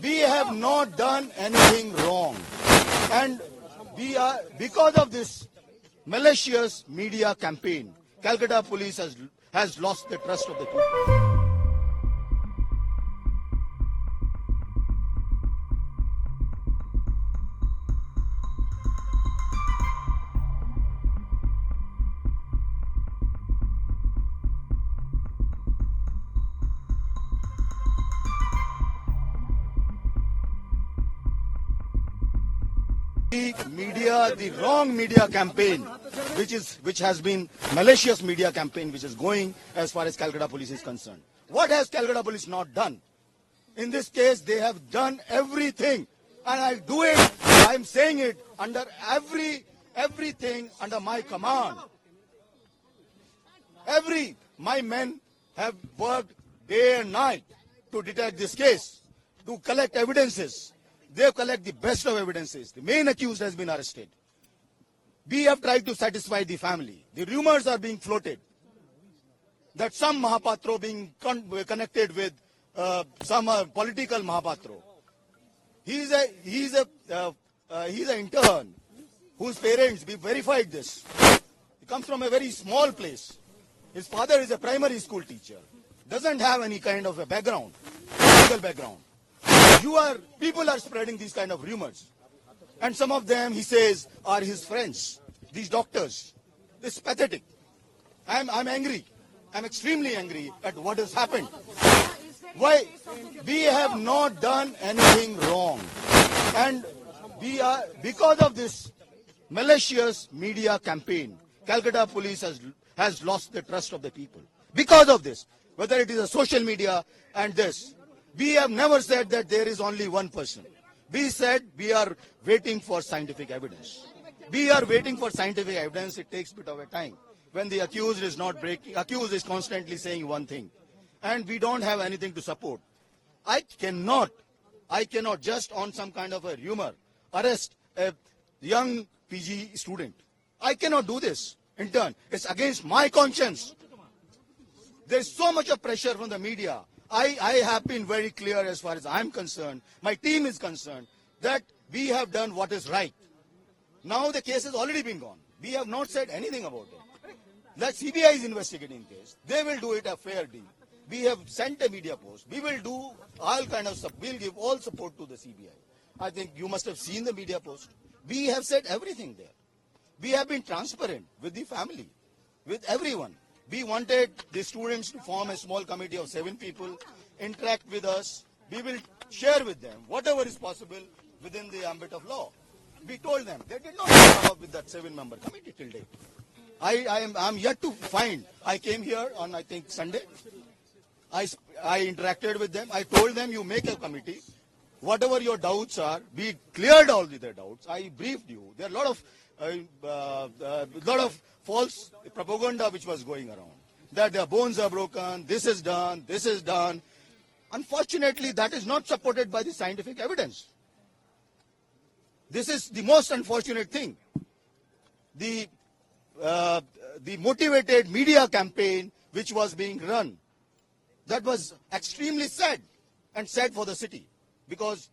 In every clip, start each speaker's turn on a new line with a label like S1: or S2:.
S1: We have not done anything wrong. And because of this malicious media campaign, Calcutta police has lost the trust of the people. The wrong media campaign, which has been malicious media campaign, which is going as far as Calcutta police is concerned. What has Calcutta police not done? In this case, they have done everything, and I do it. I am saying it under everything under my command. My men have worked day and night to detect this case, to collect evidences. They collect the best of evidences. The main accused has been arrested. We have tried to satisfy the family. The rumors are being floated that some Mahapatro being connected with some political Mahapatro. He's an intern whose parents, we verified this. He comes from a very small place. His father is a primary school teacher. Doesn't have any kind of a background, legal background. People are spreading these kind of rumors. And some of them, he says, are his friends, these doctors. It's pathetic. I'm angry. I'm extremely angry at what has happened. Why? We have not done anything wrong. And because of this malicious media campaign, Calcutta police has lost the trust of the people. Because of this, whether it is a social media and this, we have never said that there is only one person. We said we are waiting for scientific evidence. We are waiting for scientific evidence. It takes a bit of a time. When the accused is not breaking, accused is constantly saying one thing. And we don't have anything to support. I cannot just on some kind of a rumor arrest a young PG student. I cannot do this in turn. It's against my conscience. There's so much of pressure from the media. I have been very clear as far as I'm concerned, my team is concerned, that we have done what is right. Now the case has already been gone. We have not said anything about it. The CBI is investigating case. They will do it a fair deal. We have sent a media post. We will do all kind of stuff. We'll give all support to the CBI. I think you must have seen the media post. We have said everything there. We have been transparent with the family, with everyone. We wanted the students to form a small committee of 7 people, interact with us. We will share with them whatever is possible within the ambit of law. We told them. They did not come up with that 7-member committee till date. I'm yet to find. I came here on, I think, Sunday. I interacted with them. I told them, you make a committee. Whatever your doubts are, we cleared all their doubts. I briefed you. There are a lot of false propaganda which was going around. That their bones are broken, this is done, this is done. Unfortunately, that is not supported by the scientific evidence. This is the most unfortunate thing. The motivated media campaign which was being run, that was extremely sad, and sad for the city, because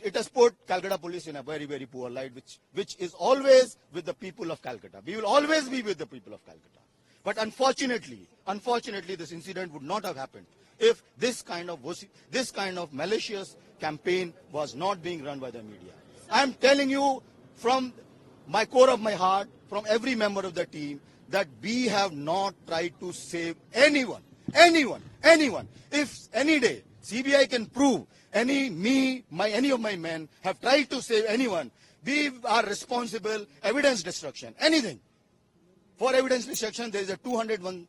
S1: it has put Calcutta police in a very, very poor light, which is always with the people of Calcutta. We will always be with the people of Calcutta. But unfortunately, this incident would not have happened if this kind of malicious campaign was not being run by the media. I am telling you from my core of my heart, from every member of the team, that we have not tried to save anyone. If any day CBI can prove any of my men have tried to save anyone, we are responsible. Evidence destruction, anything. For evidence destruction, there is a 201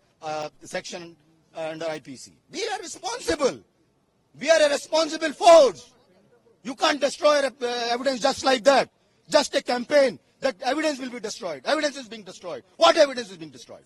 S1: section under IPC. We are responsible. We are a responsible force. You can't destroy evidence just like that. Just a campaign that evidence will be destroyed. Evidence is being destroyed. What evidence is being destroyed?